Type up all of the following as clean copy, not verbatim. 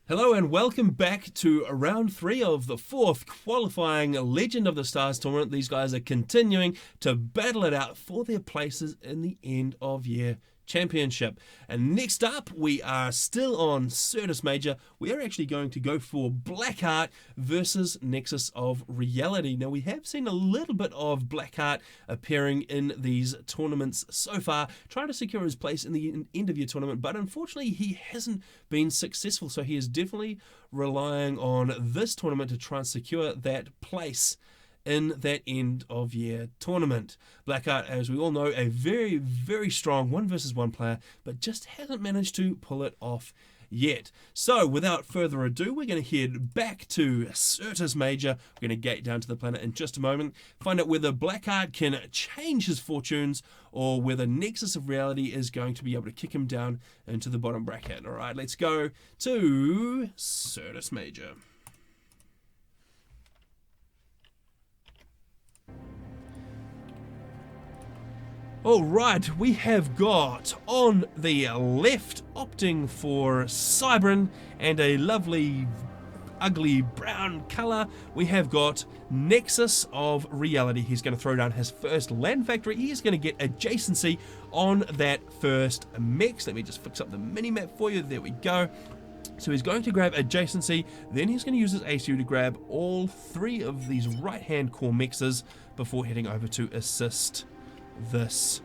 Hello and welcome back to round 3 of the 4th qualifying Legend of the Stars tournament. These guys are continuing to battle it out for their places in the end of year championship. And next up, we are still on Certus Major. We are actually going to go for Blackheart versus Nexus of Reality. Now, we have seen a little bit of Blackheart appearing in these tournaments so far, trying to secure his place in the end of year tournament, but unfortunately he hasn't been successful, so he is definitely relying on this tournament to try and secure that place in that end of year tournament. Blackheart, as we all know, a very, very strong 1 versus 1 player, but just hasn't managed to pull it off yet. So without further ado, we're going to head back to Certus Major. We're going to gate down to the planet in just a moment, find out whether Blackheart can change his fortunes or whether Nexus of Reality is going to be able to kick him down into the bottom bracket. Alright, let's go to Certus Major. Alright, we have got on the left, opting for Cybran and a lovely ugly brown colour, we have got Nexus of Reality. He's going to throw down his first land factory. He is going to get adjacency on that first mix. Let me just fix up the mini-map for you. There we go. So he's going to grab adjacency, then he's going to use his ACU to grab all 3 of these right-hand core mixes before heading over to assist this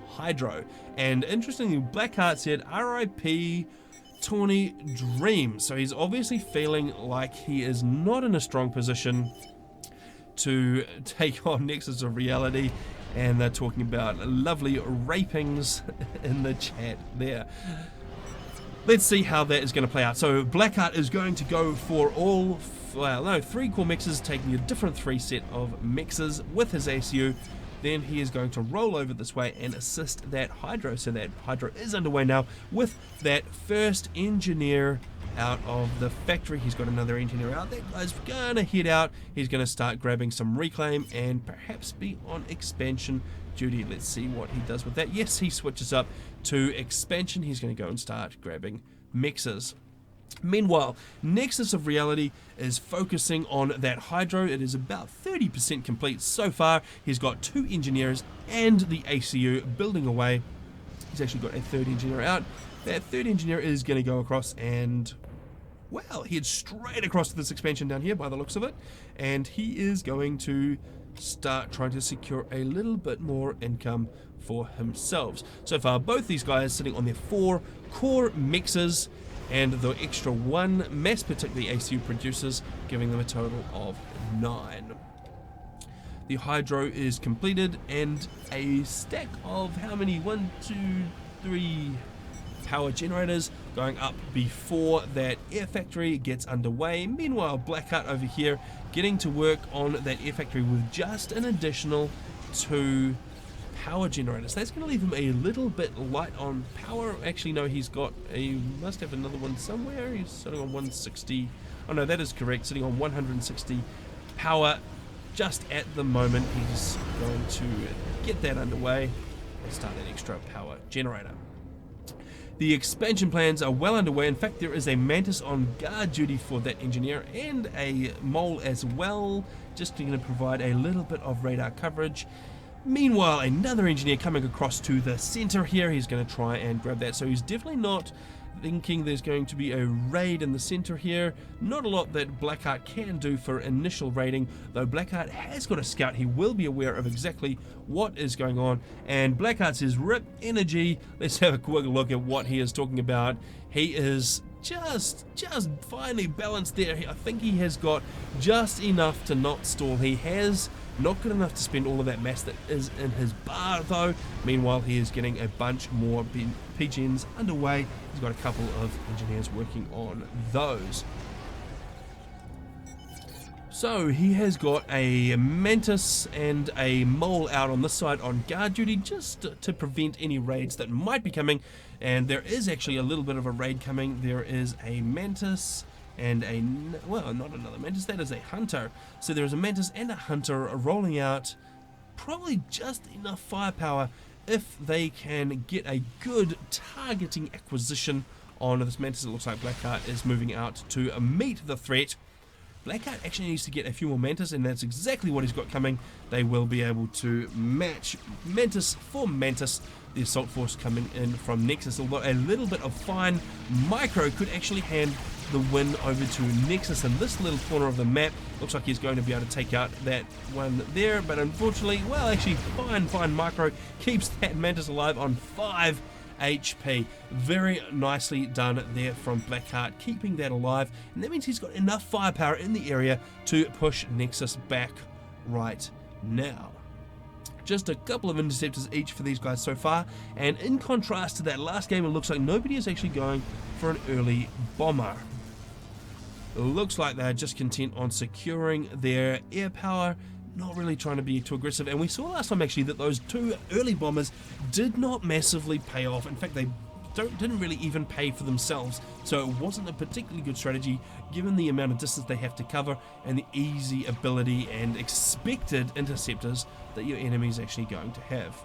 Hydro. And interestingly, Blackheart said RIP Tawny Dream, so he's obviously feeling like he is not in a strong position to take on Nexus of Reality, and they're talking about lovely rapings in the chat there. Let's see how that is going to play out. So Blackheart is going to go for all, well, no, 3 core mixes, taking a different 3 set of mixes with his ACU. Then he is going to roll over this way and assist that Hydro. So that Hydro is underway now with that first engineer out of the factory. He's got another engineer out. That guy's gonna head out. He's gonna start grabbing some reclaim and perhaps be on expansion duty. Let's see what he does with that. Yes, he switches up to expansion. He's gonna go and start grabbing mixes. Meanwhile, Nexus of Reality is focusing on that Hydro. It is about 30% complete so far. He's got 2 engineers and the ACU building away. He's actually got a 3rd engineer out. That 3rd engineer is going to go across and, well, head straight across to this expansion down here by the looks of it. And he is going to start trying to secure a little bit more income for himself. So far, both these guys sitting on their 4 core mixes, and the extra 1 mass particularly ACU produces, giving them a total of 9. The Hydro is completed, and a stack of how many? 1, 2, 3 power generators going up before that air factory gets underway. Meanwhile, Blackheart over here getting to work on that air factory with just an additional 2 power generators. That's going to leave him a little bit light on power. Actually, no, he's got a, must have another one somewhere. He's sitting on 160. Oh no, that is correct, sitting on 160 power just at the moment. He's going to get that underway and start an extra power generator. The expansion plans are well underway. In fact, there is a Mantis on guard duty for that engineer and a Mole as well, just going to provide a little bit of radar coverage. Meanwhile, another engineer coming across to the center here. He's going to try and grab that. So he's definitely not thinking there's going to be a raid in the center here. Not a lot that Blackheart can do for initial raiding, though Blackheart has got a scout. He will be aware of exactly what is going on. And Blackheart says, rip energy. Let's have a quick look at what he is talking about. He is just finely balanced there. I think he has got just enough to not stall. He has not good enough to spend all of that mass that is in his bar though. Meanwhile, he is getting a bunch more PGNs underway. He's got a couple of engineers working on those. So he has got a Mantis and a Mole out on this side on guard duty just to prevent any raids that might be coming. And there is actually a little bit of a raid coming. There is a Mantis and a, well, not another Mantis, that is a Hunter. So there's a Mantis and a Hunter rolling out, probably just enough firepower if they can get a good targeting acquisition on this Mantis. It looks like Blackheart is moving out to meet the threat. Blackheart actually needs to get a few more Mantis, and that's exactly what he's got coming. They will be able to match Mantis for Mantis, the assault force coming in from Nexus, although a little bit of fine micro could actually hand the win over to Nexus in this little corner of the map. Looks like he's going to be able to take out that one there, but unfortunately, well, actually fine micro keeps that Mantis alive on 5 HP. Very nicely done there from Blackheart, keeping that alive, and that means he's got enough firepower in the area to push Nexus back right now. Just a couple of interceptors each for these guys so far, and in contrast to that last game, it looks like nobody is actually going for an early bomber. It looks like they're just content on securing their air power, not really trying to be too aggressive, and we saw last time actually that those 2 early bombers did not massively pay off. In fact, they didn't really even pay for themselves, so it wasn't a particularly good strategy given the amount of distance they have to cover and the easy ability and expected interceptors that your enemy is actually going to have.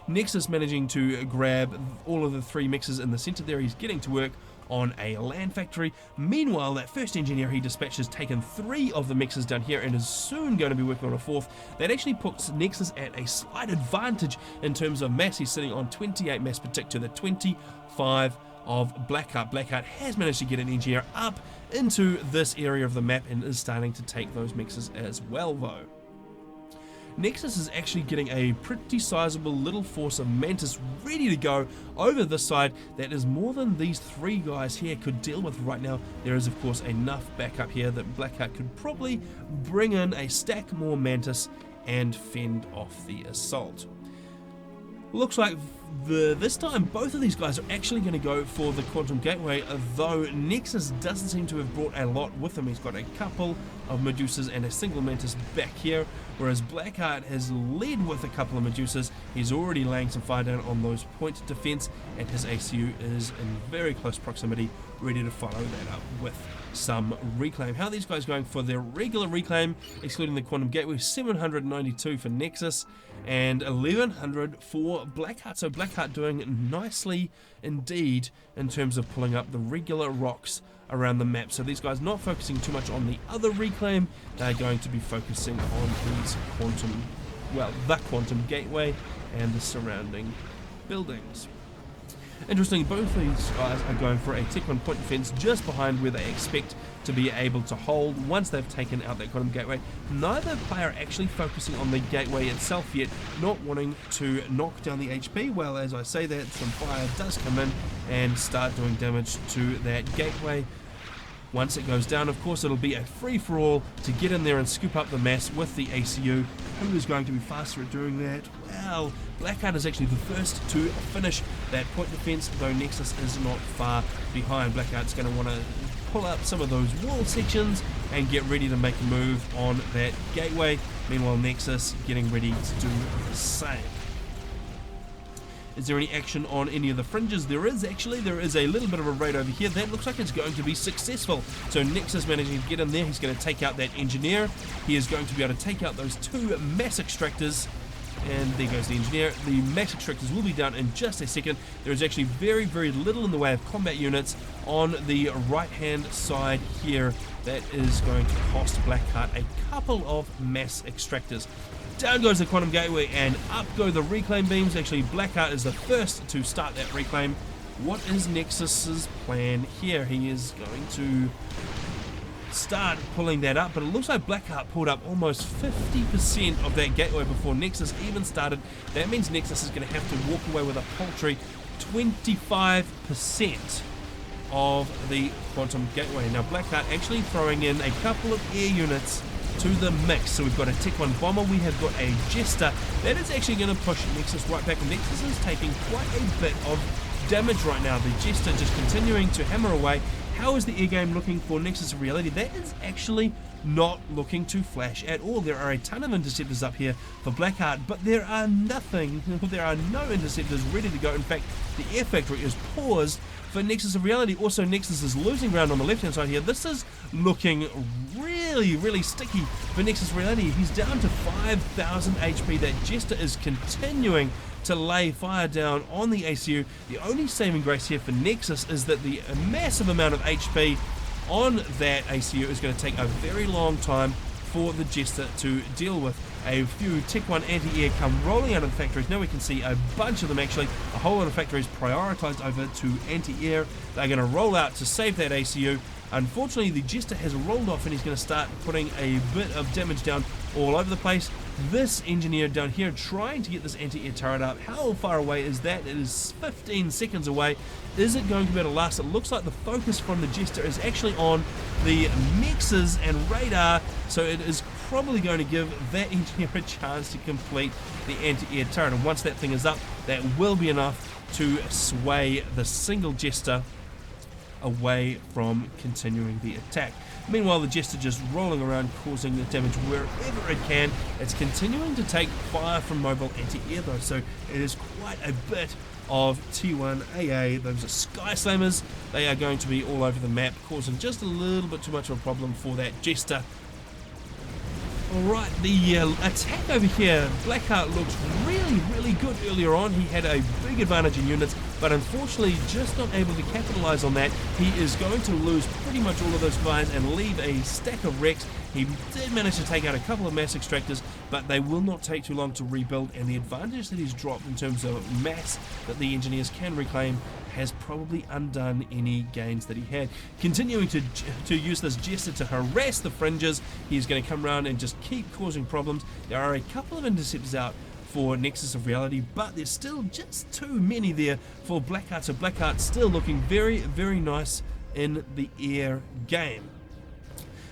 Nexus managing to grab all of the 3 mixes in the center there. He's getting to work on a land factory. Meanwhile, that first engineer he dispatched has taken 3 of the mixes down here and is soon going to be working on a 4th. That actually puts Nexus at a slight advantage in terms of mass. He's sitting on 28 mass per tick to the 25 of Blackheart. Blackheart has managed to get an engineer up into this area of the map and is starting to take those mixes as well though. Nexus is actually getting a pretty sizable little force of Mantis ready to go over this side. That is more than these 3 guys here could deal with right now. There is of course enough backup here that Blackheart could probably bring in a stack more Mantis and fend off the assault. Looks like this time both of these guys are actually going to go for the Quantum Gateway, though Nexus doesn't seem to have brought a lot with him. He's got a couple of Medusas and a single Mantis back here, whereas Blackheart has led with a couple of Medusas. He's already laying some fire down on those point defense, and his ACU is in very close proximity, ready to follow that up with some reclaim. How are these guys going for their regular reclaim, excluding the Quantum Gateway? 792 for Nexus and 1100 for Blackheart. So Blackheart doing nicely indeed in terms of pulling up the regular rocks around the map. So these guys not focusing too much on the other reclaim, they're going to be focusing on these the Quantum Gateway and the surrounding buildings. Interestingly, both of these guys are going for a tick 1 point defense just behind where they expect to be able to hold once they've taken out that Quantum Gateway. Neither player actually focusing on the gateway itself yet, not wanting to knock down the HP. Well, as I say that, some fire does come in and start doing damage to that gateway. Once it goes down, of course, it'll be a free-for-all to get in there and scoop up the mass with the ACU. Who is going to be faster at doing that? Well, Blackheart is actually the first to finish that point defense, though Nexus is not far behind. Blackheart's going to want to pull up some of those wall sections and get ready to make a move on that gateway. Meanwhile, Nexus getting ready to do the same. Is there any action on any of the fringes? There is actually. There is a little bit of a raid over here. That looks like it's going to be successful. So Nexus managing to get in there. He's going to take out that engineer. He is going to be able to take out those 2 mass extractors. And there goes the engineer. The mass extractors will be down in just a second. There is actually very little in the way of combat units on the right hand side here. That is going to cost Blackheart a couple of mass extractors. Down goes the Quantum Gateway and up go the reclaim beams. Actually, Blackheart is the first to start that reclaim. What is Nexus's plan here? He is going to start pulling that up, but it looks like Blackheart pulled up almost 50% of that gateway before Nexus even started. That means Nexus is going to have to walk away with a paltry 25% of the Quantum Gateway. Now Blackheart actually throwing in a couple of air units to the mix. So we've got a Tech 1 bomber, we have got a Jester. That is actually going to push Nexus right back. Nexus is taking quite a bit of damage right now. The Jester just continuing to hammer away. How is the air game looking for Nexus of Reality? That is actually not looking to flash at all. There are a ton of interceptors up here for Blackheart, but there are no interceptors ready to go. In fact, the air factory is paused for Nexus of Reality. Also, Nexus is losing ground on the left hand side here. This is looking really sticky for Nexus of Reality. He's down to 5,000 HP. That Jester is continuing to lay fire down on the ACU. The only saving grace here for Nexus is that the massive amount of HP on that ACU is going to take a very long time for the Jester to deal with. A few Tech 1 anti-air come rolling out of the factories. Now we can see a bunch of them actually, a whole lot of factories prioritized over to anti-air. They're going to roll out to save that ACU. Unfortunately, the Jester has rolled off and he's going to start putting a bit of damage down all over the place. This engineer down here trying to get this anti-air turret up. How far away is that? It is 15 seconds away. Is it going to be able to last? It looks like the focus from the Jester is actually on the mexes and radar, so it is probably going to give that engineer a chance to complete the anti-air turret. And once that thing is up, that will be enough to sway the single Jester away from continuing the attack. Meanwhile, the Jester just rolling around, causing the damage wherever it can. It's continuing to take fire from mobile anti-air though, so it is quite a bit of T1 AA. Those are Sky Slammers. They are going to be all over the map, causing just a little bit too much of a problem for that Jester. Alright, the attack over here, Blackheart looked really good earlier on. He had a big advantage in units, but unfortunately just not able to capitalize on that. He is going to lose pretty much all of those guys and leave a stack of wrecks. He did manage to take out a couple of mass extractors, but they will not take too long to rebuild, and the advantage that he's dropped in terms of mass that the engineers can reclaim has probably undone any gains that he had. Continuing to use this Jester to harass the fringes, he's going to come around and just keep causing problems. There are a couple of interceptors out for Nexus of Reality, but there's still just too many there for Blackheart, so Blackheart still looking very nice in the air game.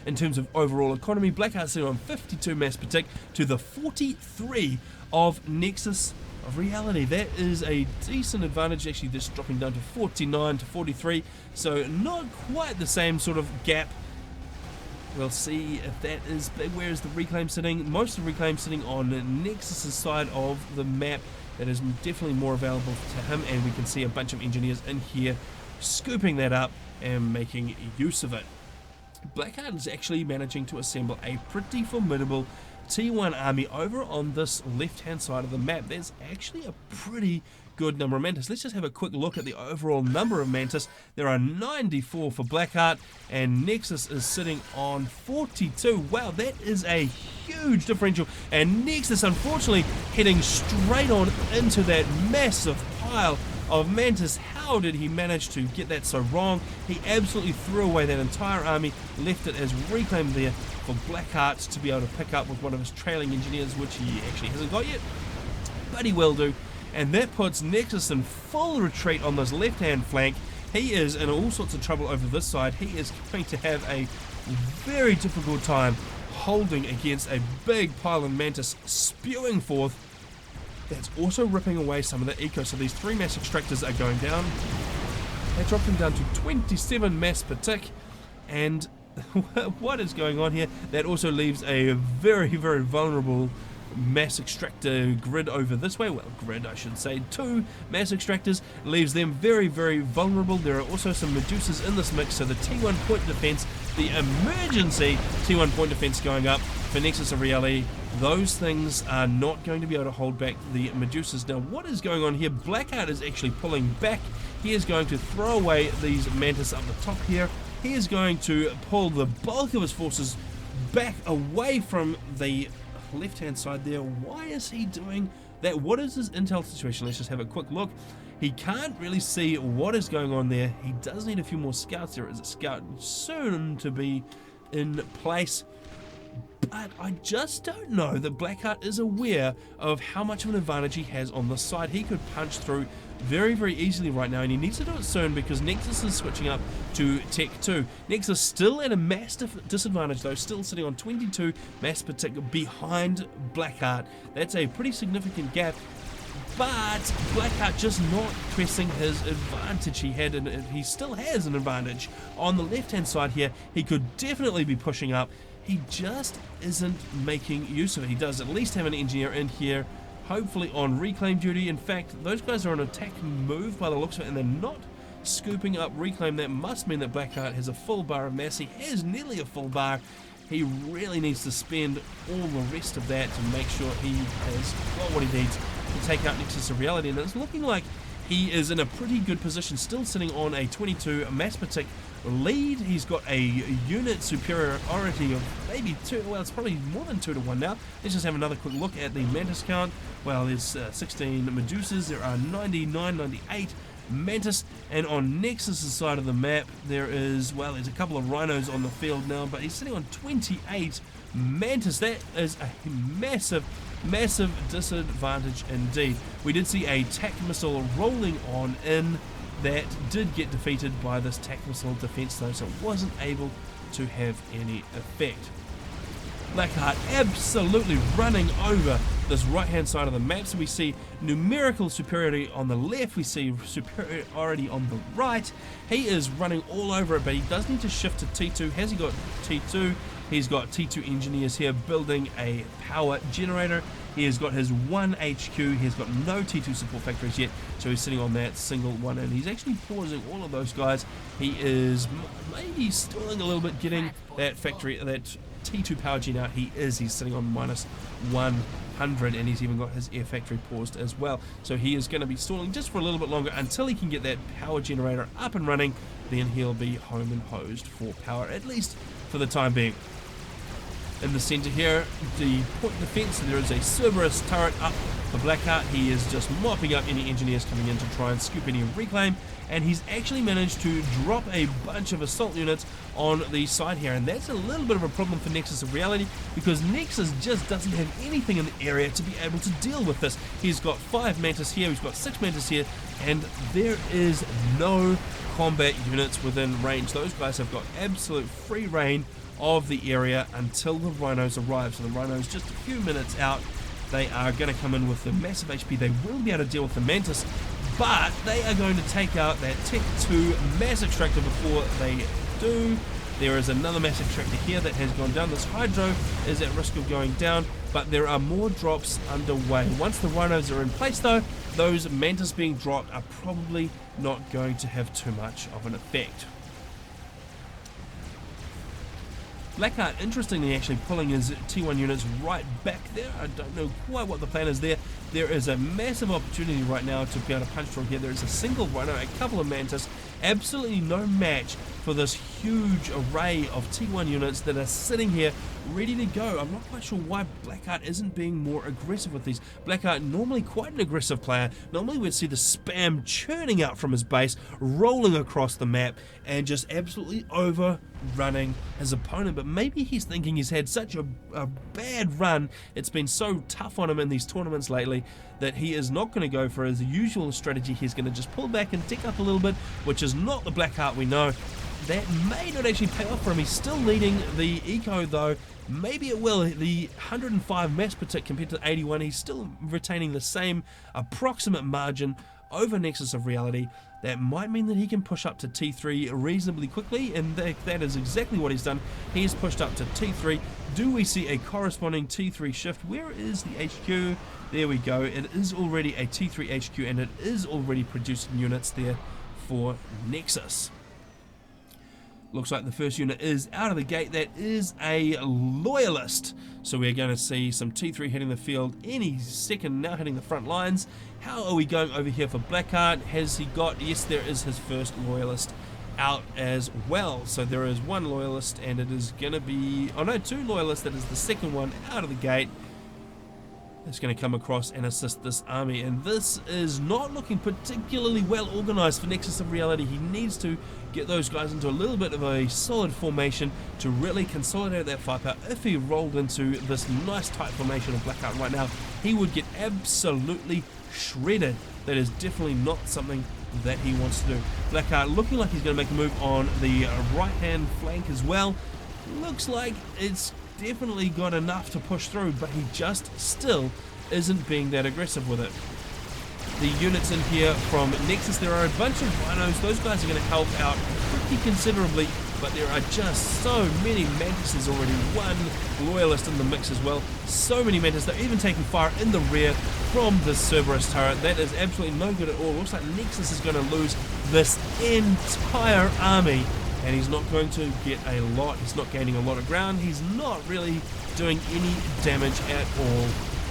In terms of overall economy, Blackheart sitting on 52 mass per tick to the 43 of Nexus of Reality. That is a decent advantage, actually just dropping down to 49 to 43, so not quite the same sort of gap. We'll see if that is big. Where is the reclaim sitting? Most of the reclaim sitting on Nexus's side of the map. That is definitely more available to him, and we can see a bunch of engineers in here scooping that up and making use of it. Blackheart is actually managing to assemble a pretty formidable T1 army over on this left hand side of the map. There's actually a pretty good number of Mantis. Let's just have a quick look at the overall number of Mantis. There are 94 for Blackheart, and Nexus is sitting on 42. Wow, that is a huge differential, and Nexus unfortunately heading straight on into that massive pile of Mantis. How did he manage to get that so wrong? He absolutely threw away that entire army, left it as reclaimed there for Blackheart to be able to pick up with one of his trailing engineers, which he actually hasn't got yet, but he will do. And that puts Nexus in full retreat on this left hand flank. He is in all sorts of trouble over this side. He is going to have a very difficult time holding against a big pile of Mantis spewing forth. That's also ripping away some of the eco, so these 3 mass extractors are going down. They dropped him down to 27 mass per tick, and what is going on here? That also leaves a very vulnerable mass extractor grid over this way. Well, grid I should say. 2 mass extractors leaves them very vulnerable. There are also some Medusas in this mix, so the T1 point defense, the emergency T1 point defense going up for Nexus of Reality. Those things are not going to be able to hold back the Medusas. Now, what is going on here? Blackheart is actually pulling back. He is going to throw away these Mantis up the top here. He is going to pull the bulk of his forces back away from the left-hand side there. Why is he doing that? What is his intel situation? Let's just have a quick look. He can't really see what is going on there. He does need a few more scouts. There is a scout soon to be in place. But I just don't know that Blackheart is aware of how much of an advantage he has on this side. He could punch through very easily right now, and he needs to do it soon because Nexus is switching up to Tech 2. Nexus still at a massive disadvantage though, still sitting on 22 mass per tick behind Blackheart. That's a pretty significant gap, but Blackheart just not pressing his advantage he had, and he still has an advantage on the left hand side here. He could definitely be pushing up. He just isn't making use of it. He does at least have an engineer in here, hopefully on reclaim duty. In fact, those guys are on attack move by the looks of it, and they're not scooping up reclaim. That must mean that Blackheart has a full bar of mass. He has nearly a full bar. He really needs to spend all the rest of that to make sure he has got what he needs to take out Nexus of Reality, and it's looking like he is in a pretty good position, still sitting on a 22 mass partic lead. He's got a unit superiority of maybe 2, well, it's probably more than 2 to 1 now. Let's just have another quick look at the Mantis count. Well, there's 16 Medusas, there are 99, 98 Mantis, and on Nexus' side of the map, there is, well, there's a couple of Rhinos on the field now, but he's sitting on 28 Mantis. That is a massive disadvantage indeed. We did see a TAC missile rolling on in that did get defeated by this TAC missile defense though, so it wasn't able to have any effect. Blackheart absolutely running over this right hand side of the map, so we see numerical superiority on the left, we see superiority on the right. He is running all over it, but he does need to shift to T2. Has he got T2? He's got T2 engineers here building a power generator. He has got his 1 HQ. He's got no T2 support factories yet, so he's sitting on that single one, and he's actually pausing all of those guys. He is maybe stalling a little bit getting that factory, that T2 power gen out. He's sitting on -100, and he's even got his air factory paused as well. So he is going to be stalling just for a little bit longer until he can get that power generator up and running. Then he'll be home and hosed for power, at least for the time being. In the center here, the point defense, there is a Cerberus turret up for Blackheart. He is just mopping up any engineers coming in to try and scoop any reclaim, and he's actually managed to drop a bunch of assault units on the side here, and that's a little bit of a problem for Nexus of Reality, because Nexus just doesn't have anything in the area to be able to deal with this. He's got 5 Mantis here, he's got 6 Mantis here, and there is no combat units within range. Those guys have got absolute free reign of the area until the Rhinos arrive. So the Rhinos just a few minutes out, they are going to come in with the massive HP. They will be able to deal with the Mantis, but they are going to take out that Tech 2 mass extractor before they do. There is another mass extractor here that has gone down. This Hydro is at risk of going down, but there are more drops underway. Once the Rhinos are in place though, those Mantis being dropped are probably not going to have too much of an effect. Blackheart, interestingly, actually pulling his T1 units right back there. I don't know quite what the plan is there. There is a massive opportunity right now to be able to punch through here. There is a single Rhino, a couple of Mantis, absolutely no match for this huge array of T1 units that are sitting here ready to go. I'm not quite sure why Blackheart isn't being more aggressive with these. Blackheart, normally quite an aggressive player. Normally we'd see the spam churning out from his base, rolling across the map, and just absolutely overrunning his opponent. But maybe he's thinking he's had such a bad run, it's been so tough on him in these tournaments lately, that he is not going to go for his usual strategy. He's going to just pull back and tick up a little bit, which is not the Blackheart we know. That may not actually pay off for him. He's still leading the eco though. Maybe it will. The 105 mass partic compared to 81, he's still retaining the same approximate margin over Nexus of Reality. That might mean that he can push up to T3 reasonably quickly, and that is exactly what he's done. He has pushed up to T3. Do we see a corresponding T3 shift? Where is the HQ? There we go. It is already a T3 HQ, and it is already producing units there for Nexus. Looks like the first unit is out of the gate. That is a Loyalist. So we're going to see some T3 hitting the field any second now, hitting the front lines. How are we going over here for Blackheart? Has he got... Yes, there is his first Loyalist out as well. So there is 1 Loyalist, and it is going to be... Oh no, 2 Loyalists. That is the second one out of the gate. It's going to come across and assist this army, and this is not looking particularly well organized for Nexus of Reality. He needs to get those guys into a little bit of a solid formation to really consolidate that firepower. If he rolled into this nice tight formation of Blackheart right now, he would get absolutely shredded. That is definitely not something that he wants to do. Blackheart looking like he's going to make a move on the right hand flank as well. Looks like it's definitely got enough to push through, but he just still isn't being that aggressive with it. The units in here from Nexus, there are a bunch of Rhinos. Those guys are going to help out pretty considerably, but there are just so many Mantises already. 1 Loyalist in the mix as well. So many Mantis. They're even taking fire in the rear from the Cerberus turret. That is absolutely no good at all. Looks like Nexus is going to lose this entire army, and he's not going to get a lot. He's not gaining a lot of ground. He's not really doing any damage at all.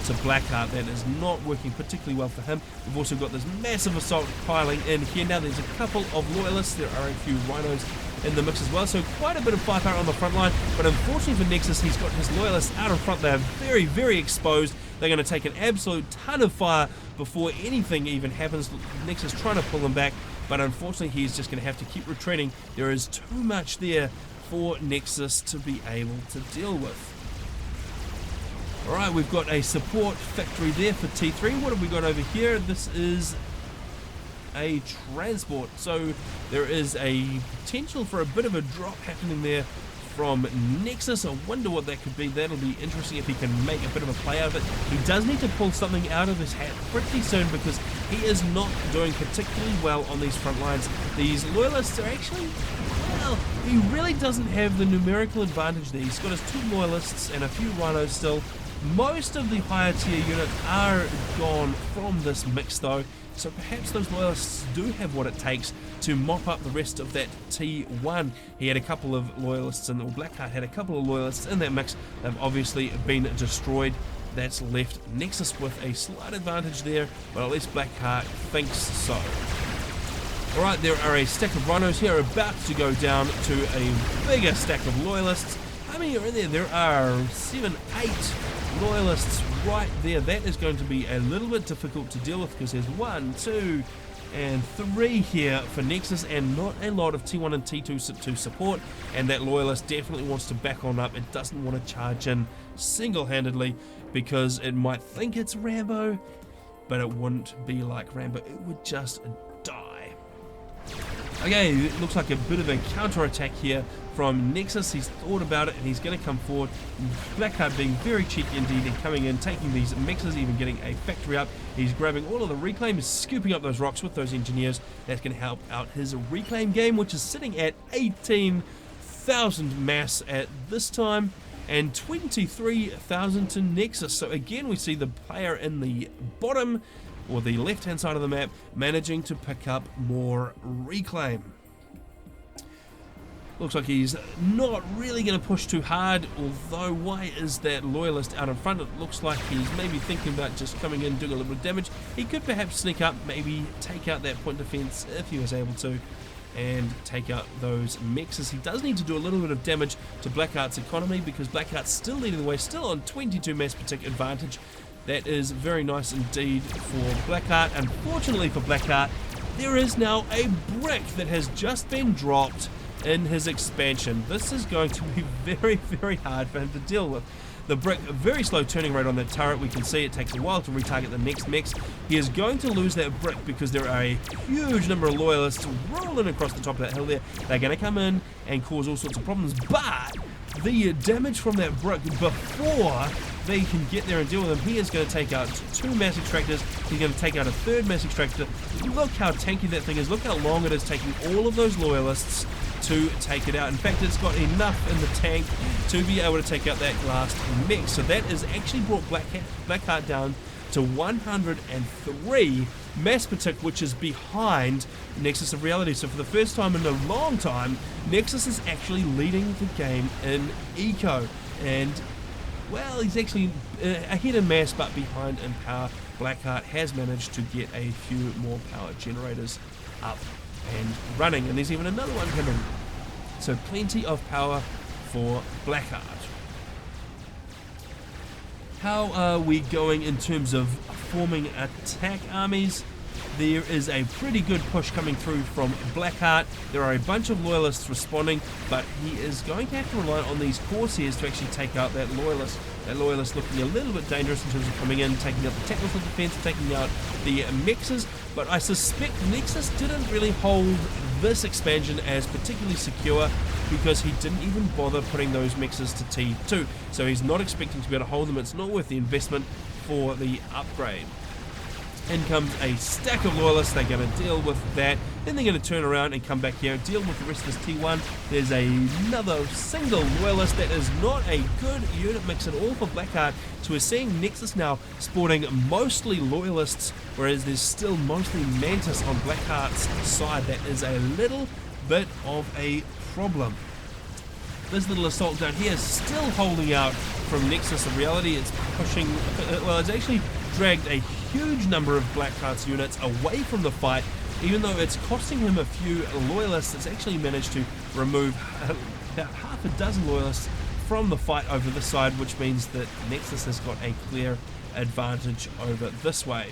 to Blackheart. That is not working particularly well for him. We've also got this massive assault piling in here. Now there's a couple of loyalists. There are a few rhinos in the mix as well, so quite a bit of firepower on the front line, but unfortunately for Nexus, he's got his loyalists out in front. They're very, very exposed. They're going to take an absolute ton of fire before anything even happens. Nexus trying to pull them back, but unfortunately he's just going to have to keep retreating. There is too much there for Nexus to be able to deal with. Alright, we've got a support factory there for T3. What have we got over here? This is a transport, so there is a potential for a bit of a drop happening there from Nexus. I wonder what that could be. That'll be interesting if he can make a bit of a play out of it. He does need to pull something out of his hat pretty soon because he is not doing particularly well on these front lines. These loyalists are actually, well, he really doesn't have the numerical advantage there. He's got his 2 loyalists and a few rhinos still. Most of the higher tier units are gone from this mix though, so perhaps those loyalists do have what it takes to mop up the rest of that T1. He had a couple of loyalists, or Blackheart had a couple of loyalists in that mix. They've obviously been destroyed. That's left Nexus with a slight advantage there, but at least Blackheart thinks so. Alright, there are a stack of rhinos here about to go down to a bigger stack of loyalists. How many are in there? There are 7, 8 loyalists right there. That is going to be a little bit difficult to deal with because there's 1, 2, and 3 here for Nexus and not a lot of T1 and T2 to support, and that loyalist definitely wants to back on up. It doesn't want to charge in single-handedly because it might think it's Rambo, but it wouldn't be like Rambo. It would just die. Okay, it looks like a bit of a counter-attack here from Nexus. He's thought about it and he's going to come forward. Blackheart being very cheeky indeed and coming in, taking these mixes, even getting a factory up. He's grabbing all of the reclaim, is scooping up those rocks with those engineers. That's going to help out his reclaim game, which is sitting at 18,000 mass at this time and 23,000 to Nexus. So again, we see the player in the bottom or the left hand side of the map managing to pick up more reclaim. Looks like he's not really going to push too hard, although why is that loyalist out in front? It looks like he's maybe thinking about just coming in, doing a little bit of damage. He could perhaps sneak up, maybe take out that point defense if he was able to, and take out those mixes. He does need to do a little bit of damage to Blackheart's economy because Blackheart's still leading the way, still on 22 mass per tick advantage. That is very nice indeed for Blackheart. Unfortunately for Blackheart, there is now a brick that has just been dropped in his expansion. This is going to be very, very hard for him to deal with. The brick, a very slow turning rate on that turret. We can see it takes a while to retarget the next mix. He is going to lose that brick because there are a huge number of loyalists rolling across the top of that hill there. They're going to come in and cause all sorts of problems, but the damage from that brick before they can get there and deal with him, he is going to take out 2 mass extractors. He's going to take out a 3rd mass extractor. Look how tanky that thing is. Look how long it is taking all of those loyalists to take it out. In fact, it's got enough in the tank to be able to take out that last mix. So that has actually brought Blackheart down to 103 mass per tick, which is behind Nexus of Reality. So for the first time in a long time, Nexus is actually leading the game in eco. And well, he's actually ahead in mass but behind in power. Blackheart has managed to get a few more power generators up and running, and there's even another one coming. So plenty of power for Blackheart. How are we going in terms of forming attack armies? There is a pretty good push coming through from Blackheart. There are a bunch of loyalists responding, but he is going to have to rely on these Corsairs to actually take out that loyalist. That loyalist looking a little bit dangerous in terms of coming in, taking out the technical defense, taking out the mixes, but I suspect Nexus didn't really hold this expansion as particularly secure because he didn't even bother putting those mixes to T2, so he's not expecting to be able to hold them. It's not worth the investment for the upgrade. In comes a stack of loyalists. They're going to deal with that. Then they're going to turn around and come back here and deal with the rest of this T1. There's another single loyalist. That is not a good unit mix at all for Blackheart. So we're seeing Nexus now sporting mostly loyalists, whereas there's still mostly Mantis on Blackheart's side. That is a little bit of a problem. This little assault down here is still holding out from Nexus of Reality. It's pushing, well, it's actually dragged a huge number of Blackheart's units away from the fight. Even though it's costing him a few loyalists, it's actually managed to remove about half a dozen loyalists from the fight over this side, which means that Nexus has got a clear advantage over this way.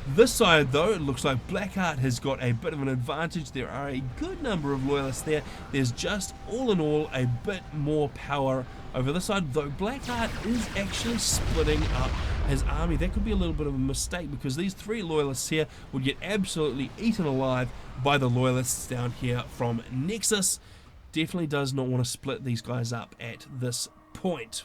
This side, though, it looks like Blackheart has got a bit of an advantage. There are a good number of loyalists there. There's just, all in all, a bit more power over this side, though Blackheart is actually splitting up his army. That could be a little bit of a mistake, because these 3 loyalists here would get absolutely eaten alive by the loyalists down here from Nexus. Definitely does not want to split these guys up at this point.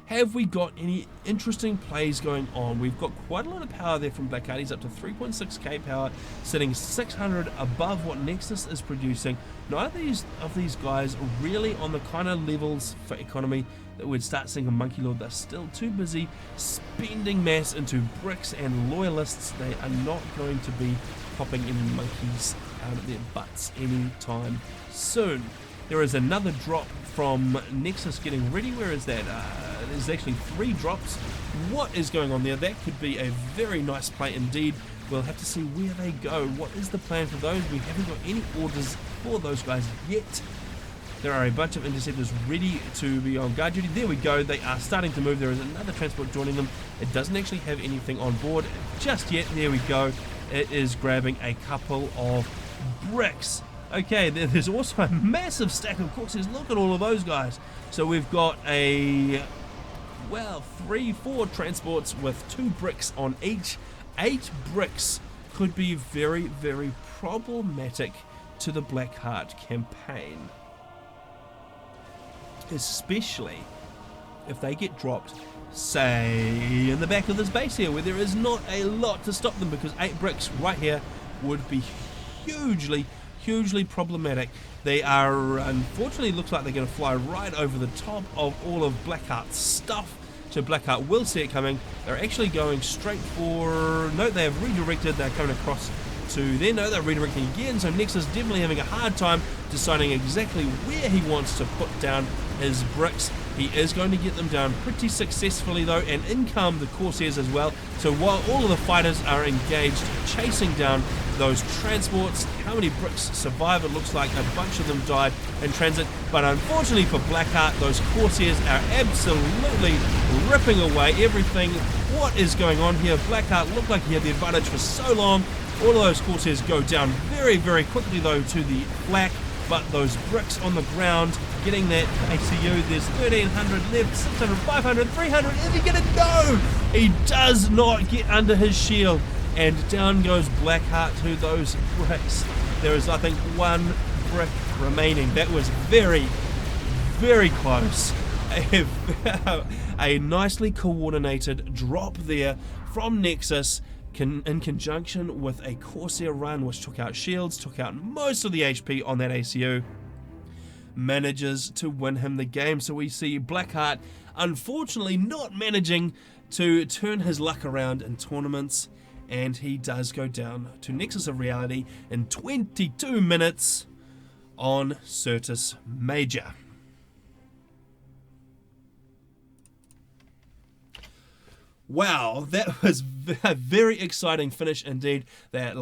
Have we got any interesting plays going on? We've got quite a lot of power there from Blackheart. He's up to 3.6k power, sitting 600 above what Nexus is producing. Neither of these guys are really on the kind of levels for economy that we'd start seeing a Monkey Lord. They're still too busy spending mass into bricks and loyalists. They are not going to be popping any monkeys out of their butts anytime soon. There is another drop from Nexus getting ready. Where is that? There's actually 3 drops. What is going on there? That could be a very nice play indeed. We'll have to see where they go. What is the plan for those? We haven't got any orders for those guys yet. There are a bunch of interceptors ready to be on guard duty. There we go. They are starting to move. There is another transport joining them. It doesn't actually have anything on board just yet. There we go. It is grabbing a couple of bricks. Okay, there's also a massive stack of Corsairs. Look at all of those guys. So we've got a, well, 3-4 transports with 2 bricks on each. 8 bricks could be very, very problematic to the Blackheart campaign. Especially if they get dropped, say, in the back of this base here, where there is not a lot to stop them, because 8 bricks right here would be hugely problematic. They are, unfortunately, looks like they're going to fly right over the top of all of Blackheart's stuff. So Blackheart will see it coming. They're actually going straight for, no, they have redirected. They're coming across to there. No, they're redirecting again. So Nexus definitely having a hard time deciding exactly where he wants to put down his bricks. He is going to get them down pretty successfully though, and in come the Corsairs as well. So while all of the fighters are engaged chasing down those transports, how many bricks survive? It looks like a bunch of them died in transit, but unfortunately for Blackheart, those Corsairs are absolutely ripping away everything. What is going on here? Blackheart looked like he had the advantage for so long. All of those Corsairs go down very quickly though to the flak, but those bricks on the ground getting that ACU. There's 1,300 left, 600, 500, 300. Is he gonna? No! He does not get under his shield, and down goes Blackheart to those bricks. There is, I think, 1 brick remaining. That was very close. A nicely coordinated drop there from Nexus, in conjunction with a Corsair run, which took out shields, took out most of the HP on that ACU, manages to win him the game. So we see Blackheart unfortunately not managing to turn his luck around in tournaments, and he does go down to Nexus of Reality in 22 minutes on Certus Major. Wow, that was a very exciting finish indeed. That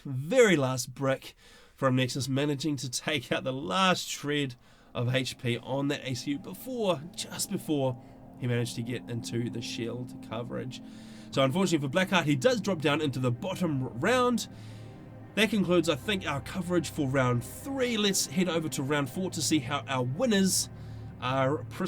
very last brick from Nexus, managing to take out the last shred of HP on that ACU just before he managed to get into the shield coverage. So unfortunately for Blackheart, he does drop down into the bottom round. That concludes, I think, our coverage for round 3. Let's head over to round 4 to see how our winners are proceeding.